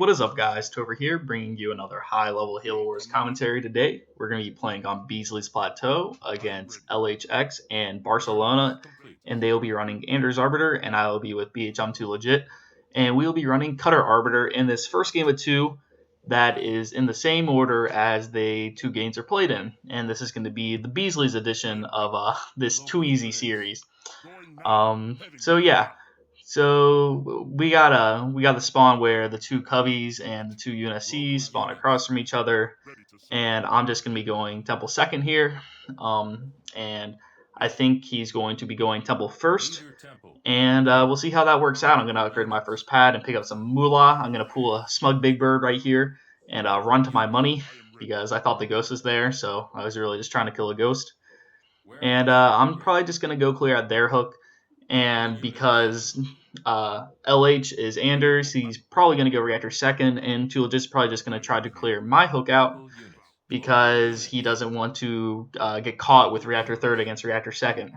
What is up, guys? Topher here, bringing you another high-level Halo Wars commentary today. We're going to be playing on Beasley's Plateau against LHX and Barcelona, and they will be running Anders Arbiter, and I will be with BHM2 Legit, and we will be running Cutter Arbiter in this first game of two that is in the same order as the two games are played in, and this is going to be the Beasley's edition of this Too Easy series. So yeah. So we got the spawn where the two Cubbies and the two UNSCs spawn across from each other, and I'm just gonna be going Temple second here, and I think he's going to be going Temple first, and we'll see how that works out. I'm gonna upgrade my first pad and pick up some moolah. I'm gonna pull a smug big bird right here and run to my money because I thought the ghost was there, so I was really just trying to kill a ghost, and I'm probably just gonna go clear out their hook. And because LH is Anders, he's probably going to go reactor second, and Tulip is probably just going to try to clear my hook out because he doesn't want to get caught with reactor third against reactor second.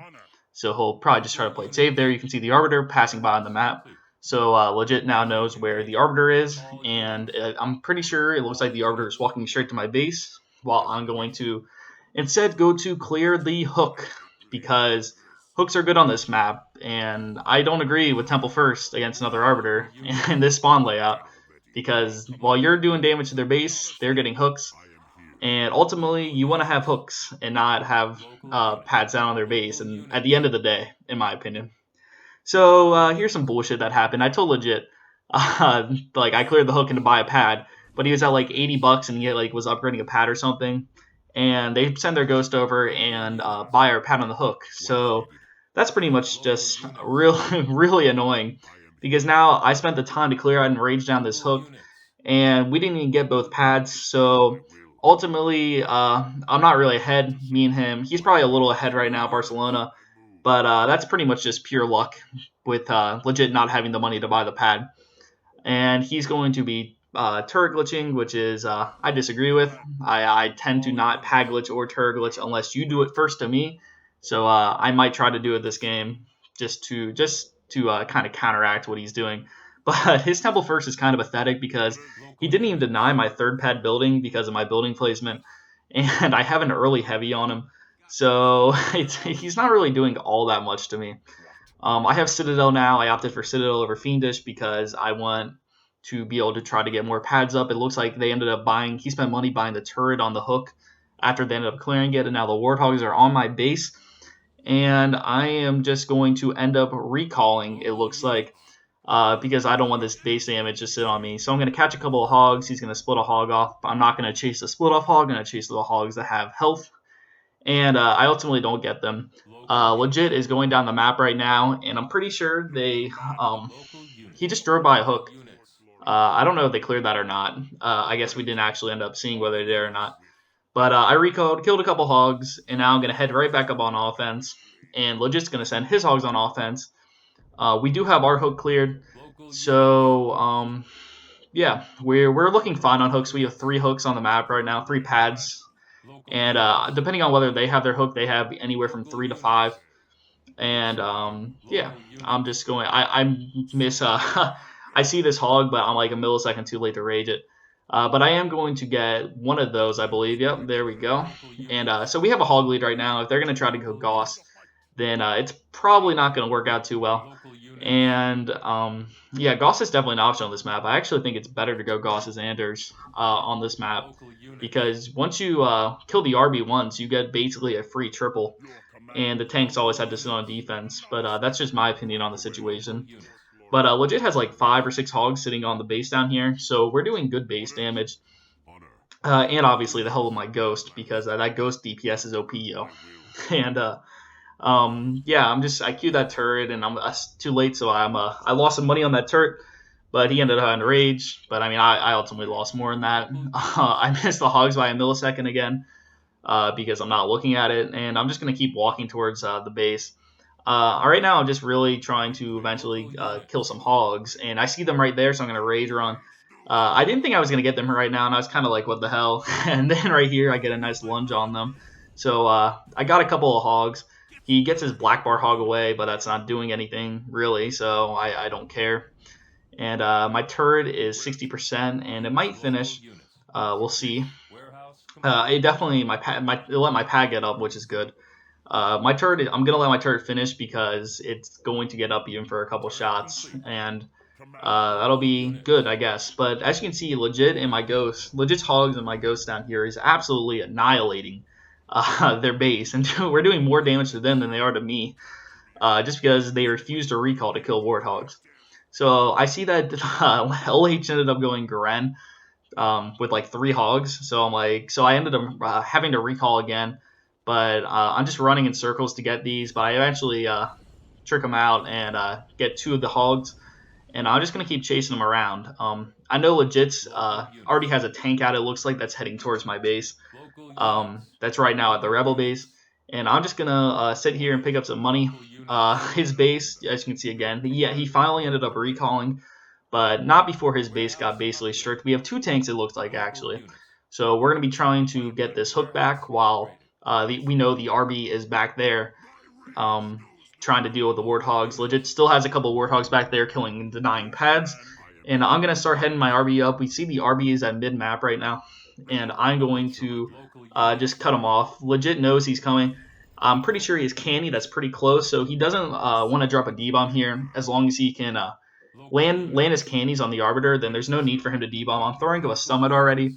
So he'll probably just try to play it safe there. You can see the Arbiter passing by on the map. So Legit now knows where the Arbiter is, and I'm pretty sure it looks like the Arbiter is walking straight to my base, while I'm going to instead go to clear the hook because hooks are good on this map, and I don't agree with Temple first against another Arbiter in this spawn layout, because while you're doing damage to their base, they're getting hooks, and ultimately you want to have hooks and not have pads down on their base, and at the end of the day, in my opinion. So here's some bullshit that happened. I told Legit, like I cleared the hook and to buy a pad, but he was at like $80 and he like was upgrading a pad or something, and they send their ghost over and buy our pad on the hook. So that's pretty much just really annoying because now I spent the time to clear out and rage down this hook, and we didn't even get both pads. So ultimately, I'm not really ahead, me and him. He's probably a little ahead right now, Barcelona, but that's pretty much just pure luck with Legit not having the money to buy the pad. And he's going to be turret glitching, which is I disagree with. I tend to not pad glitch or turret glitch unless you do it first to me. So I might try to do it this game just to kind of counteract what he's doing. But his Temple first is kind of pathetic because he didn't even deny my third pad building because of my building placement, and I have an early heavy on him. So he's not really doing all that much to me. I have Citadel now. I opted for Citadel over Fiendish because I want to be able to try to get more pads up. It looks like they ended up he spent money buying the turret on the hook after they ended up clearing it, and now the Warthogs are on my base. And I am just going to end up recalling, it looks like, because I don't want this base damage to sit on me. So I'm going to catch a couple of hogs. He's going to split a hog off. I'm not going to chase the split off hog. I'm going to chase the hogs that have health. And I ultimately don't get them. Legit is going down the map right now, and I'm pretty sure he just drove by a hook. I don't know if they cleared that or not. I guess we didn't actually end up seeing whether they did or not. But I recalled, killed a couple hogs, and now I'm going to head right back up on offense. And Legit's going to send his hogs on offense. We do have our hook cleared. So, yeah, we're looking fine on hooks. We have 3 hooks on the map right now, 3 pads. And depending on whether they have their hook, they have anywhere from 3 to 5. And, yeah, I'm just going. I miss. I see this hog, but I'm like a millisecond too late to rage it. But I am going to get one of those, I believe. Yep, there we go. And so we have a hog lead right now. If they're going to try to go Gauss, then it's probably not going to work out too well. And, yeah, Gauss is definitely an option on this map. I actually think it's better to go Gauss as Anders on this map because once you kill the RB once, you get basically a free triple. And the tanks always had to sit on defense. But that's just my opinion on the situation. But Legit has like 5 or 6 hogs sitting on the base down here, so we're doing good base damage. And obviously the hell of my ghost, because that ghost DPS is OP, yo. And yeah, I queued that turret, and I'm too late, so I lost some money on that turret. But he ended up having rage. But I mean, I ultimately lost more than that. I missed the hogs by a millisecond again because I'm not looking at it, and I'm just gonna keep walking towards the base. Right now, I'm just really trying to eventually kill some hogs, and I see them right there, so I'm going to rage run. I didn't think I was going to get them right now, and I was kind of like, what the hell? And then right here, I get a nice lunge on them. So I got a couple of hogs. He gets his black bar hog away, but that's not doing anything, really, so I don't care. And my turret is 60%, and it might finish. We'll see. It definitely it let my pad get up, which is good. My turret, I'm gonna let my turret finish because it's going to get up even for a couple shots, and that'll be good, I guess. But as you can see, legit's hogs and my ghost down here is absolutely annihilating their base, and we're doing more damage to them than they are to me, just because they refuse to recall to kill warthogs. So I see that LH ended up going Garen with like 3 hogs. So I ended up having to recall again, but I'm just running in circles to get these. But I eventually trick them out and get 2 of the hogs, and I'm just gonna keep chasing them around. I know Legit's already has a tank out. It looks like that's heading towards my base. That's right now at the Rebel base, and I'm just gonna sit here and pick up some money. His base, as you can see again, he finally ended up recalling, but not before his base got basically stripped. We have 2 tanks, it looks like, actually. So we're gonna be trying to get this hook back while we know the RB is back there. Trying to deal with the warthogs. Legit still has a couple warthogs back there killing and denying pads. And I'm going to start heading my RB up. We see the RB is at mid-map right now. And I'm going to just cut him off. Legit knows he's coming. I'm pretty sure he has candy. That's pretty close. So he doesn't want to drop a D-bomb here. As long as he can land his candies on the Arbiter, then there's no need for him to D-bomb. I'm throwing him a summit already.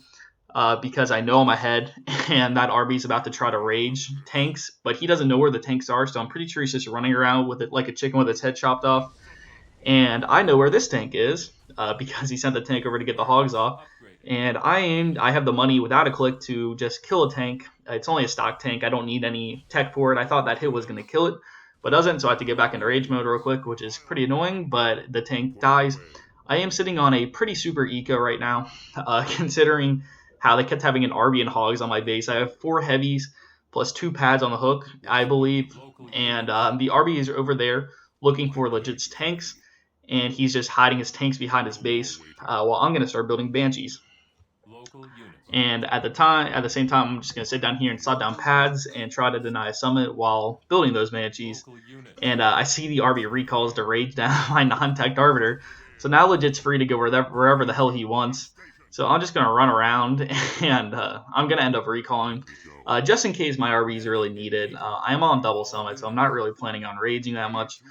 Because I know I'm ahead, and that RB's about to try to rage tanks, but he doesn't know where the tanks are, so I'm pretty sure he's just running around with it like a chicken with its head chopped off. And I know where this tank is, because he sent the tank over to get the hogs off. And I have the money without a click to just kill a tank. It's only a stock tank. I don't need any tech for it. I thought that hit was going to kill it, but doesn't, so I have to get back into rage mode real quick, which is pretty annoying, but the tank dies. I am sitting on a pretty super eco right now, considering how they kept having an RB and hogs on my base. I have 4 heavies plus 2 pads on the hook, I believe. And the RB is over there looking for Legit's tanks, and he's just hiding his tanks behind his base while I'm going to start building Banshees. And at the same time, I'm just going to sit down here and slot down pads and try to deny a summit while building those Banshees. And I see the RB recalls to rage down my non-teched Arbiter. So now Legit's free to go wherever the hell he wants. So I'm just going to run around, and I'm going to end up recalling, just in case my RB is really needed. I am on double summit, so I'm not really planning on raging that much.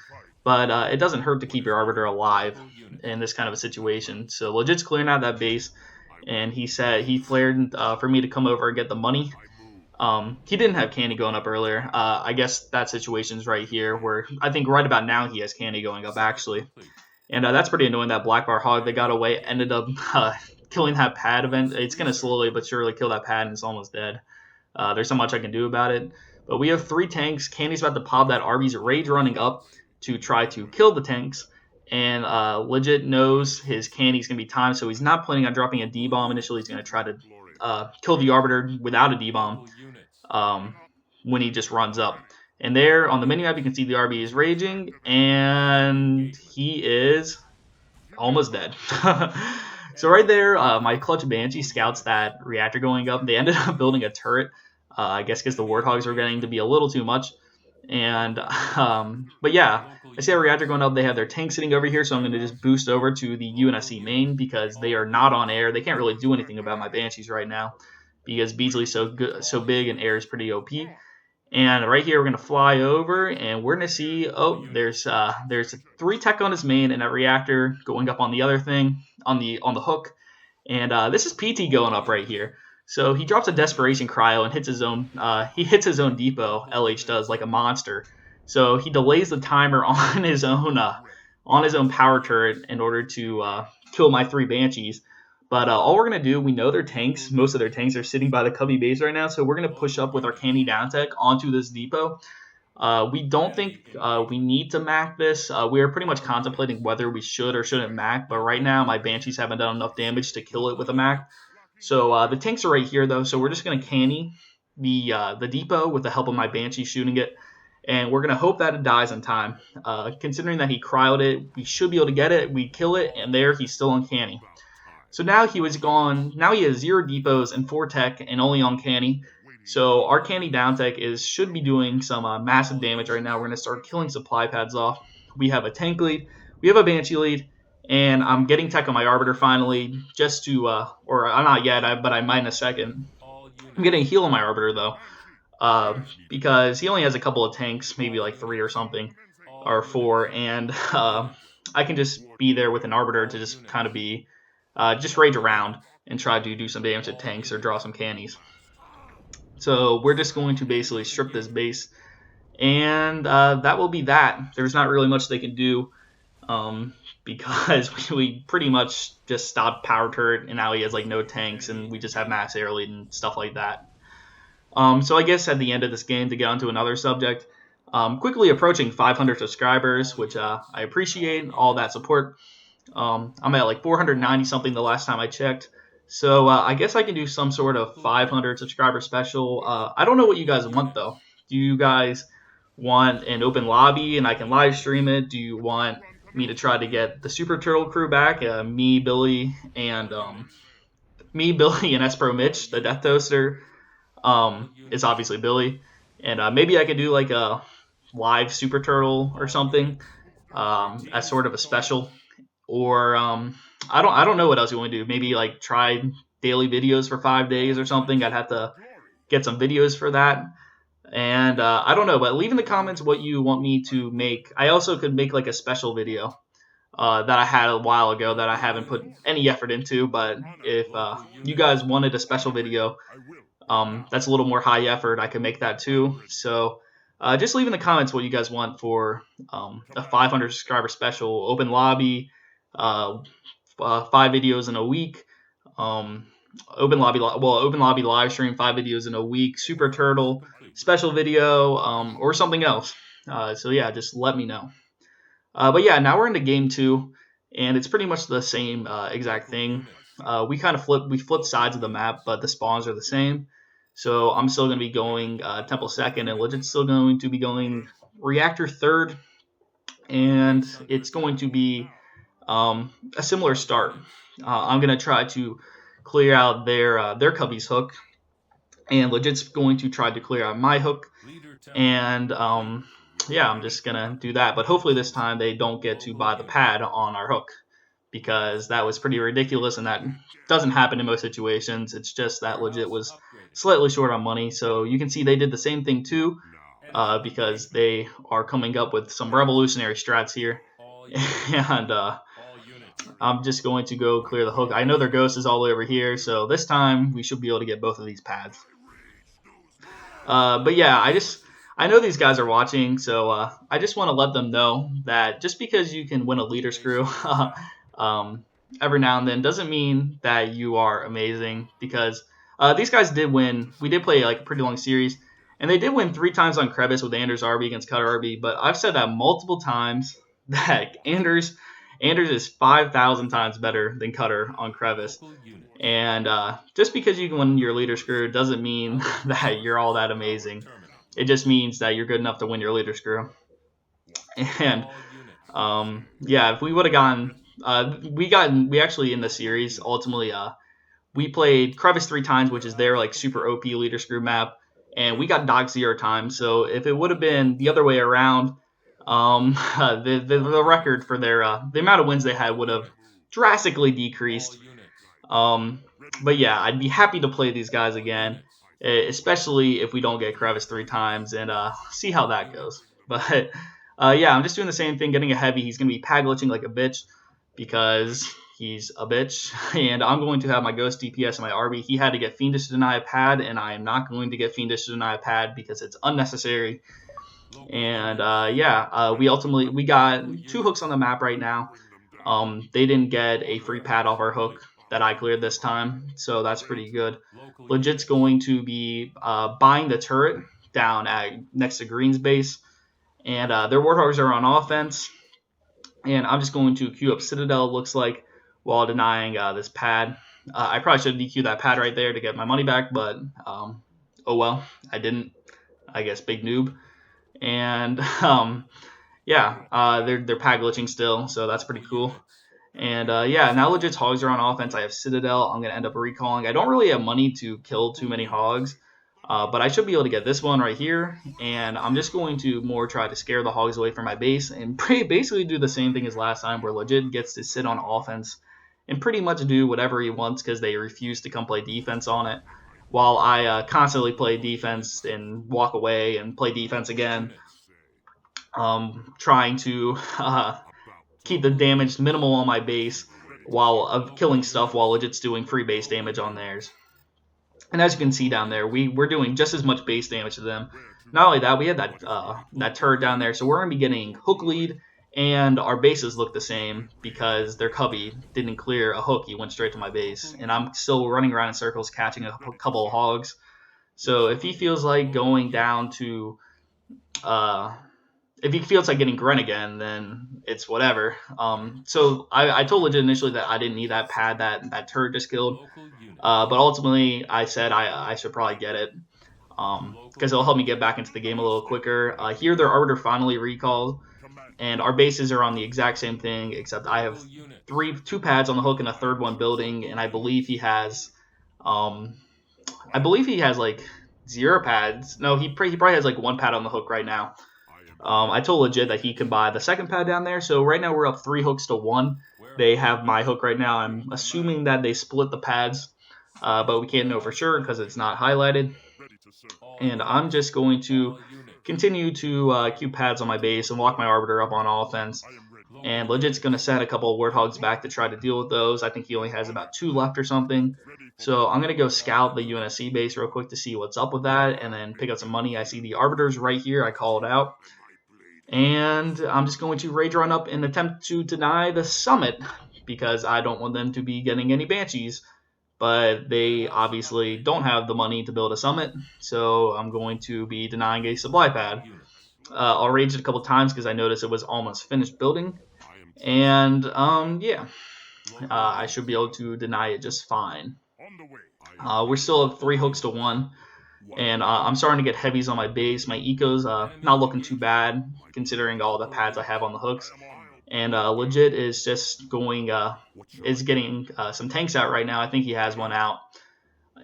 But it doesn't hurt to keep your Arbiter alive in this kind of a situation. So Legit's clearing out that base, and he said he flared for me to come over and get the money. He didn't have candy going up earlier. I guess that situation's right here, where I think right about now he has candy going up, actually. And that's pretty annoying. That black bar hog that got away ended up killing that pad event. It's going to slowly but surely kill that pad, and it's almost dead. There's not much I can do about it. But we have 3 tanks. Candy's about to pop that RB's rage running up to try to kill the tanks. And Legit knows his candy's going to be timed, so he's not planning on dropping a D-bomb. Initially, he's going to try to kill the Arbiter without a D-bomb when he just runs up. And there on the minimap, you can see the RB is raging, and he is almost dead. So right there, my clutch Banshee scouts that reactor going up. They ended up building a turret, I guess because the warthogs were getting to be a little too much. And but yeah, I see a reactor going up. They have their tank sitting over here, so I'm going to just boost over to the UNSC main because they are not on air. They can't really do anything about my Banshees right now because Beasley's so big and air is pretty OP. And right here, we're going to fly over, and we're going to see, there's 3 tech on his main and a reactor going up on the other thing, on the hook. And this is PT going up right here. So he drops a Desperation Cryo and hits his own depot, LH does, like a monster. So he delays the timer on his own power turret in order to kill my 3 Banshees. But all we're going to do, we know their tanks, most of their tanks are sitting by the Cubby base right now, so we're going to push up with our candy down tech onto this depot. We don't think we need to Mac this. We are pretty much contemplating whether we should or shouldn't Mac, but right now my Banshees haven't done enough damage to kill it with a Mac. So the tanks are right here, though, so we're just going to candy the depot with the help of my Banshee shooting it. And we're going to hope that it dies in time. Considering that he cryoed it, we should be able to get it. We kill it, and there he's still uncanny. So now he was gone. Now he has 0 depots and 4 tech and only uncanny. So our candy down tech should be doing some massive damage right now. We're going to start killing supply pads off. We have a tank lead. We have a Banshee lead. And I'm getting tech on my Arbiter finally, just to, or I'm not yet, but I might in a second. I'm getting heal on my Arbiter though, because he only has a couple of tanks, maybe like 3 or something, or 4, and I can just be there with an Arbiter to just kind of be, just rage around and try to do some damage to tanks or draw some cannies. So we're just going to basically strip this base, and that will be that. There's not really much they can do, because we pretty much just stopped power turret, and now he has like no tanks, and we just have mass air lead and stuff like that. So I guess at the end of this game, to get onto another subject, quickly approaching 500 subscribers, which I appreciate all that support. I'm at like 490 something the last time I checked. So I guess I can do some sort of 500 subscriber special. I don't know what you guys want though. Do you guys want an open lobby and I can live stream it? Do you want me to try to get the Super Turtle crew back? Me, Billy, and Espro Mitch, the Death Toaster. It's obviously Billy, and maybe I could do like a live Super Turtle or something, as sort of a special. Or I don't know what else you want to do. Maybe like try daily videos for 5 days or something. I'd have to get some videos for that. And I don't know, but leave in the comments what you want me to make. I also could make like a special video that I had a while ago that I haven't put any effort into. But if you guys wanted a special video that's a little more high effort, I could make that too. So just leave in the comments what you guys want for a 500 subscriber special, open lobby, 5 videos in a week, open lobby live stream, 5 videos in a week, Super Turtle special video, or something else. So yeah, just let me know. But yeah, now we're into game 2, and it's pretty much the same exact thing. We kind of flip sides of the map, but the spawns are the same. So I'm still going to be going Temple 2nd, and Legit's still going to be going Reactor 3rd, and it's going to be a similar start. I'm going to try to clear out their Cubby's hook, and Legit's going to try to clear out my hook, and yeah, I'm just going to do that. But hopefully this time they don't get to buy the pad on our hook, because that was pretty ridiculous, and that doesn't happen in most situations. It's just that Legit was slightly short on money. So you can see they did the same thing too, because they are coming up with some revolutionary strats here. And I'm just going to go clear the hook. I know their ghost is all over here, so this time we should be able to get both of these pads. But yeah, I know these guys are watching, so I just want to let them know that just because you can win a leader screw every now and then doesn't mean that you are amazing, because these guys did win. We did play like a pretty long series, and they did win 3 times on Crevice with Anders RB against Cutter RB, but I've said that multiple times that Anders is 5,000 times better than Cutter on Crevice. And just because you can win your leader screw doesn't mean that you're all that amazing. It just means that you're good enough to win your leader screw. And yeah, if we would have gotten, we actually in the series ultimately we played Crevice 3 times, which is their like super OP leader screw map, and we got Doc 0 times. So if it would have been the other way around, the record for their the amount of wins they had would have drastically decreased. But yeah, I'd be happy to play these guys again, especially if we don't get Crevice 3 times, and see how that goes. But yeah, I'm just doing the same thing, getting a heavy. He's going to be pad glitching like a bitch because he's a bitch, and I'm going to have my Ghost DPS and my RB. He had to get Fiendish to deny a pad, and I am not going to get Fiendish to deny a pad because it's unnecessary. And yeah, we got 2 hooks on the map right now. They didn't get a free pad off our hook that I cleared this time, so that's pretty good. Legit's going to be buying the turret down next to Green's base, and their Warthogs are on offense. And I'm just going to queue up Citadel, it looks like, while denying this pad. I probably should have DQ'd that pad right there to get my money back, but oh well, I didn't. I guess big noob. And yeah, they're pad glitching still, so that's pretty cool. And yeah, now Legit's hogs are on offense. I have Citadel. I'm going to end up recalling. I don't really have money to kill too many hogs. But I should be able to get this one right here, and I'm just going to more try to scare the hogs away from my base and basically do the same thing as last time, where legit gets to sit on offense and pretty much do whatever he wants because they refuse to come play defense on it, while I constantly play defense and walk away and play defense again, trying to keep the damage minimal on my base while killing stuff while legit's doing free base damage on theirs. And as you can see down there, we're doing just as much base damage to them. Not only that, we had that turret down there, so we're going to be getting hook lead, and our bases look the same because their cubby didn't clear a hook. He went straight to my base, and I'm still running around in circles catching a couple of hogs. So if he feels like going down to, if he feels like getting Gren again, then it's whatever. So I told Legit initially that I didn't need that pad that turret just killed. But ultimately, I said I should probably get it because it'll help me get back into the game a little quicker. Here, their Arbiter finally recalled, and our bases are on the exact same thing, except I have two pads on the hook and a third one building, and I believe he has, like 0 pads. No, he probably has like 1 pad on the hook right now. I told Legit that he could buy the second pad down there, so right now we're up 3 hooks to 1. They have my hook right now. I'm assuming that they split the pads. But we can't know for sure because it's not highlighted. And I'm just going to continue to queue pads on my base and walk my Arbiter up on offense. And Legit's going to set a couple of Warthogs back to try to deal with those. I think he only has about 2 left or something. So I'm going to go scout the UNSC base real quick to see what's up with that and then pick up some money. I see the Arbiters right here. I call it out. And I'm just going to rage run up and attempt to deny the summit because I don't want them to be getting any Banshees. But they obviously don't have the money to build a summit, so I'm going to be denying a supply pad. I'll rage it a couple times because I noticed it was almost finished building. And, yeah, I should be able to deny it just fine. We're still at 3 hooks to 1. And I'm starting to get heavies on my base. My eco's not looking too bad considering all the pads I have on the hooks. And Legit is just going, is getting some tanks out right now. I think he has one out.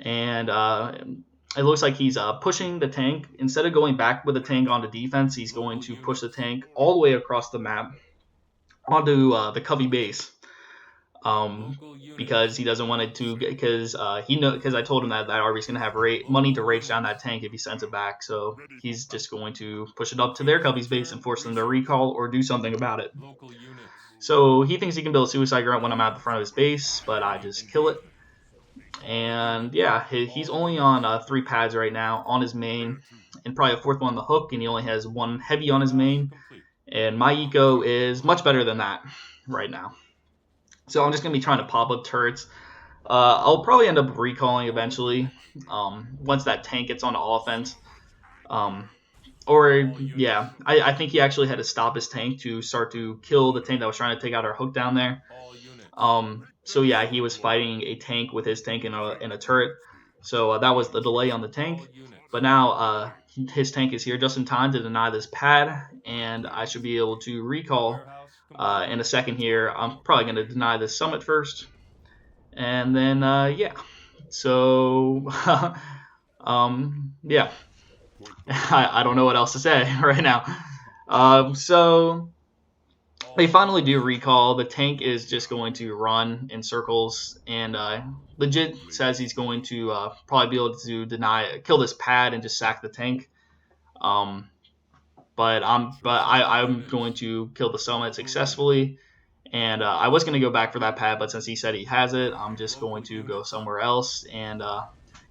And it looks like he's pushing the tank. Instead of going back with the tank onto defense, he's going to push the tank all the way across the map onto the Covey base. Because he doesn't want it to, because I told him that Arby's going to have money to rage down that tank if he sends it back. So he's just going to push it up to their Cubby's base and force them to recall or do something about it. So he thinks he can build a suicide grunt when I'm at the front of his base, but I just kill it. And yeah, he's only on 3 pads right now on his main, and probably a 4th one on the hook, and he only has 1 heavy on his main. And my eco is much better than that right now. So I'm just going to be trying to pop up turrets. I'll probably end up recalling eventually once that tank gets on offense. Yeah, I think he actually had to stop his tank to start to kill the tank that was trying to take out our hook down there. So yeah, he was fighting a tank with his tank in a turret. So that was the delay on the tank. But now his tank is here just in time to deny this pad, and I should be able to recall in a second here. I'm probably going to deny this summit first. And then, yeah. So, yeah. I don't know what else to say right now. So, they finally do recall. The tank is just going to run in circles, and Legit says he's going to probably be able to kill this pad and just sack the tank. But I'm going to kill the summit successfully, and I was going to go back for that pad, but since he said he has it, I'm just going to go somewhere else. And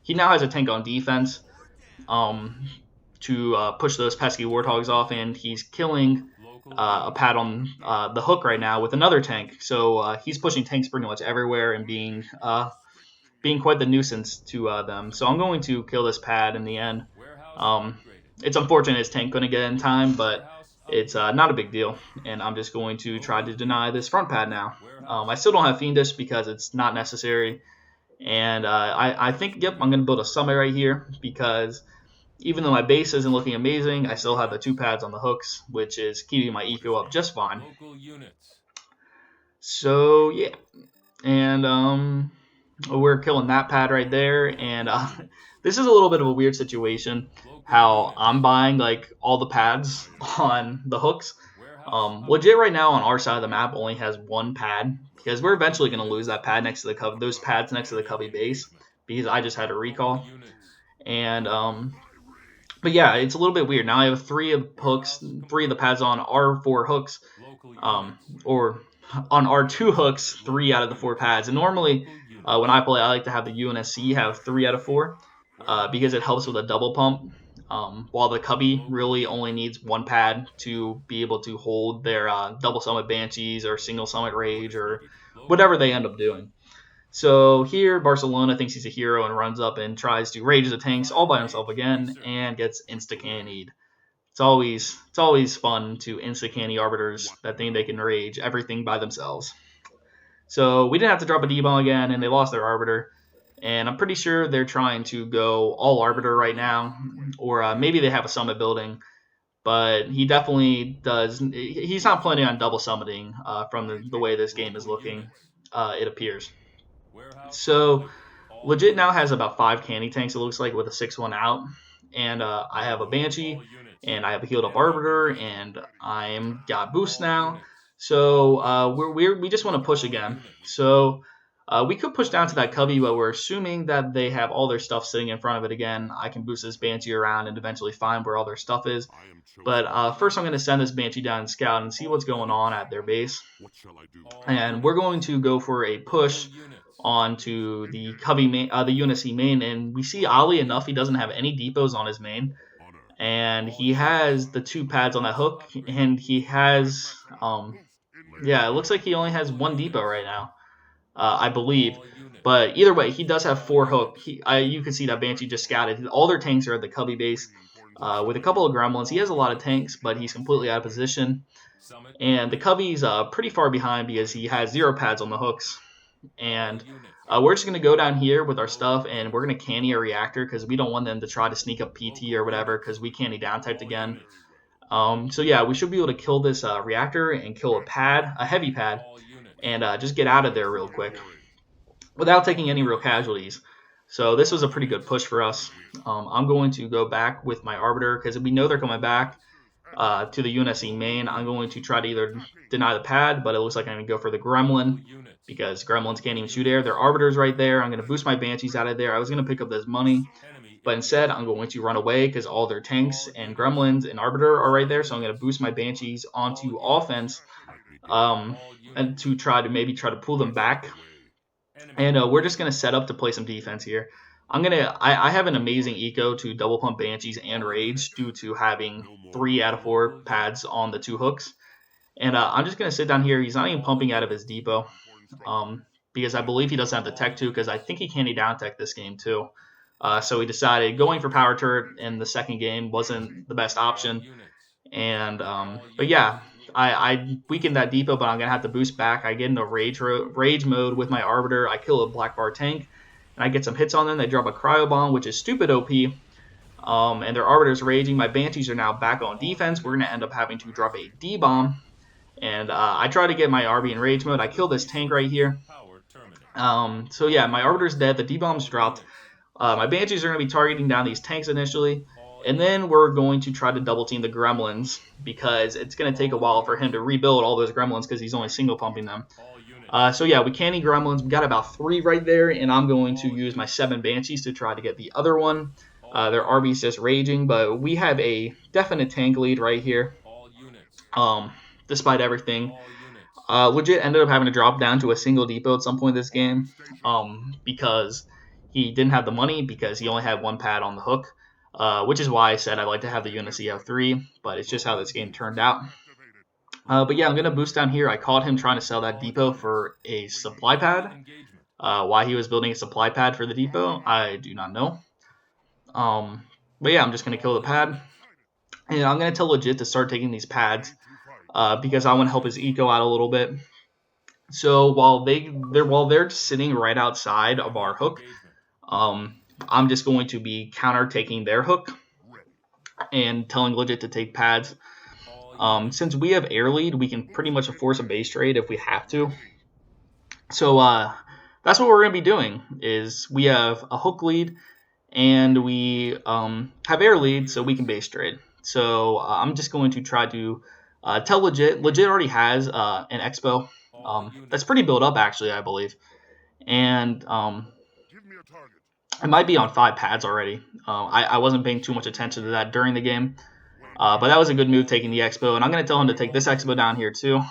he now has a tank on defense to push those pesky warthogs off, and he's killing a pad on the hook right now with another tank. So he's pushing tanks pretty much everywhere and being quite the nuisance to them. So I'm going to kill this pad in the end. It's unfortunate his tank couldn't get in time, but it's not a big deal. And I'm just going to try to deny this front pad now. I still don't have Fiendish because it's not necessary. And I think, yep, I'm going to build a summit right here because even though my base isn't looking amazing, I still have the 2 pads on the hooks, which is keeping my eco up just fine. So, yeah. And, We're killing that pad right there, and this is a little bit of a weird situation. How I'm buying like all the pads on the hooks. Legit right now on our side of the map only has one pad because we're eventually going to lose that pad next to the cubby, those pads next to the cubby base because I just had a recall. And but yeah, it's a little bit weird. Now I have three of hooks, three of the pads on our four hooks, or on our two hooks, three out of the four pads. And normally, when I play, I like to have the UNSC have 3 out of 4 because it helps with a double pump. While the cubby really only needs one pad to be able to hold their double summit banshees or single summit rage or whatever they end up doing. So here, Barcelona thinks he's a hero and runs up and tries to rage the tanks all by himself again and gets insta-cannied. It's always fun to insta-canny arbiters that think they can rage everything by themselves. So we didn't have to drop a D-bomb again, and they lost their arbiter. And I'm pretty sure they're trying to go all arbiter right now, or maybe they have a summit building. But he definitely does. He's not planning on double summiting from the way this game is looking. It appears. So legit now has about 5 candy tanks. It looks like with a 6-1 out, and I have a banshee, and I have a healed up arbiter, and I'm got boost now. So we just want to push again. So we could push down to that cubby, but we're assuming that they have all their stuff sitting in front of it again. I can boost this banshee around and eventually find where all their stuff is. But first, I'm going to send this banshee down and scout and see what's going on at their base. And we're going to go for a push onto the cubby main, the UNSC main, and we see oddly enough he doesn't have any depots on his main, and he has the 2 pads on that hook, and he has yeah, it looks like he only has 1 depot right now, I believe. But either way, he does have 4 hook. You can see that Banshee just scouted. All their tanks are at the cubby base. With a couple of gremlins, he has a lot of tanks, but he's completely out of position. And the cubby's pretty far behind because he has 0 pads on the hooks. And we're just going to go down here with our stuff, and we're going to canny a reactor because we don't want them to try to sneak up PT or whatever because we canny down typed again. So yeah, we should be able to kill this reactor and kill a heavy pad, and just get out of there real quick without taking any real casualties. So this was a pretty good push for us. I'm going to go back with my Arbiter because we know they're coming back to the UNSC main. I'm going to try to either deny the pad, but it looks like I'm going to go for the Gremlin because Gremlins can't even shoot air. Their Arbiter's right there. I'm going to boost my Banshees out of there. I was going to pick up this money, but instead I'm going to run away because all their tanks and Gremlins and Arbiter are right there. So I'm going to boost my Banshees onto offense and to try to pull them back. And we're just going to set up to play some defense here. I have an amazing eco to double pump Banshees and Rage due to having 3 out of 4 pads on the 2 hooks. And I'm just going to sit down here. He's not even pumping out of his depot because I believe he doesn't have the tech too because I think he can't down tech this game too. So he decided going for power turret in the second game wasn't the best option. And but yeah, I weakened that depot, but I'm going to have to boost back. I get into rage mode with my Arbiter. I kill a black bar tank, and I get some hits on them. They drop a cryo bomb, which is stupid OP. And their Arbiter's raging. My Banshees are now back on defense. We're going to end up having to drop a D-bomb. And I try to get my RB in rage mode. I kill this tank right here. So yeah, my Arbiter's dead. The D-bomb's dropped. My Banshees are going to be targeting down these tanks initially. And then we're going to try to double team the Gremlins because it's going to take a while for him to rebuild all those Gremlins because he's only single pumping them. So yeah, we canny Gremlins. We got about 3 right there, and I'm going to use my 7 Banshees to try to get the other one. Their RB's just raging, but we have a definite tank lead right here. Despite everything. Legit ended up having to drop down to a single depot at some point in this game because he didn't have the money because he only had 1 pad on the hook. Which is why I said I'd like to have the UNSC have 3, but it's just how this game turned out. But yeah, I'm going to boost down here. I caught him trying to sell that depot for a supply pad. Why he was building a supply pad for the depot, I do not know. But yeah, I'm just going to kill the pad. And I'm going to tell Legit to start taking these pads because I want to help his eco out a little bit. So while they're sitting right outside of our hook, I'm just going to be counter-taking their hook and telling Legit to take pads. Since we have air lead, we can pretty much force a base trade if we have to. So that's what we're going to be doing. Is we have a hook lead and we have air lead, so we can base trade. So I'm just going to try to tell Legit. Legit already has an expo that's pretty built up, actually, I believe, and it might be on 5 pads already. I wasn't paying too much attention to that during the game. But that was a good move taking the Expo, and I'm going to tell him to take this Expo down here too.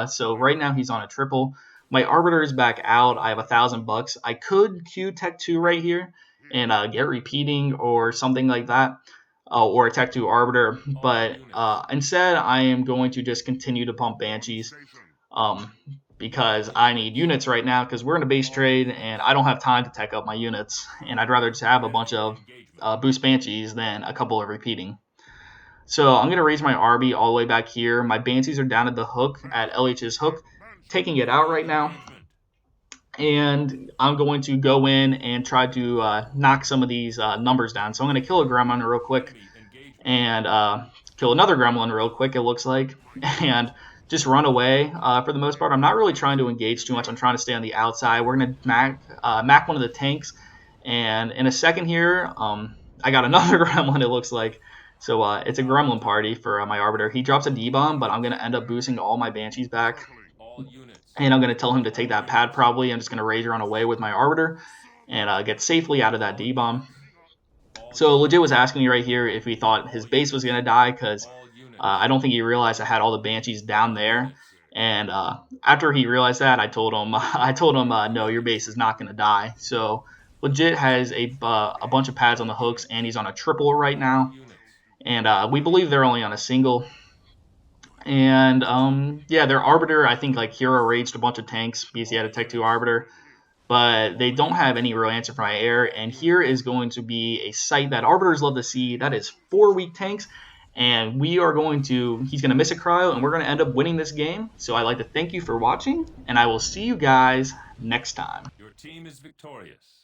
So right now he's on a triple. My Arbiter is back out. I have $1,000. I could Q Tech 2 right here and get repeating or something like that, or a Tech 2 Arbiter. But instead, I am going to just continue to pump Banshees um, because I need units right now because we're in a base trade and I don't have time to tech up my units. And I'd rather just have a bunch of boost Banshees than a couple of repeating. So I'm going to raise my RB all the way back here. My Banshees are down at the hook, at LH's hook, taking it out right now. And I'm going to go in and try to knock some of these numbers down. So I'm going to kill a Gremlin real quick and kill another Gremlin real quick, it looks like. And just run away for the most part. I'm not really trying to engage too much. I'm trying to stay on the outside. We're going to Mac one of the tanks. And in a second here, I got another Gremlin, it looks like. So it's a Gremlin party for my Arbiter. He drops a D-Bomb, but I'm going to end up boosting all my Banshees back. And I'm going to tell him to take that pad probably. I'm just going to rage run away with my Arbiter and get safely out of that D-Bomb. So Legit was asking me right here if he thought his base was going to die because I don't think he realized I had all the Banshees down there. And after he realized that, I told him, no, your base is not going to die. So Legit has a bunch of pads on the hooks, and he's on a triple right now. And we believe they're only on a single. And yeah, their Arbiter, I think like Hero raged a bunch of tanks because he had a Tech 2 Arbiter. But they don't have any real answer for my air. And here is going to be a sight that Arbiters love to see. That is 4 weak tanks. And he's going to miss a cryo, and we're going to end up winning this game. So I'd like to thank you for watching, and I will see you guys next time. Your team is victorious.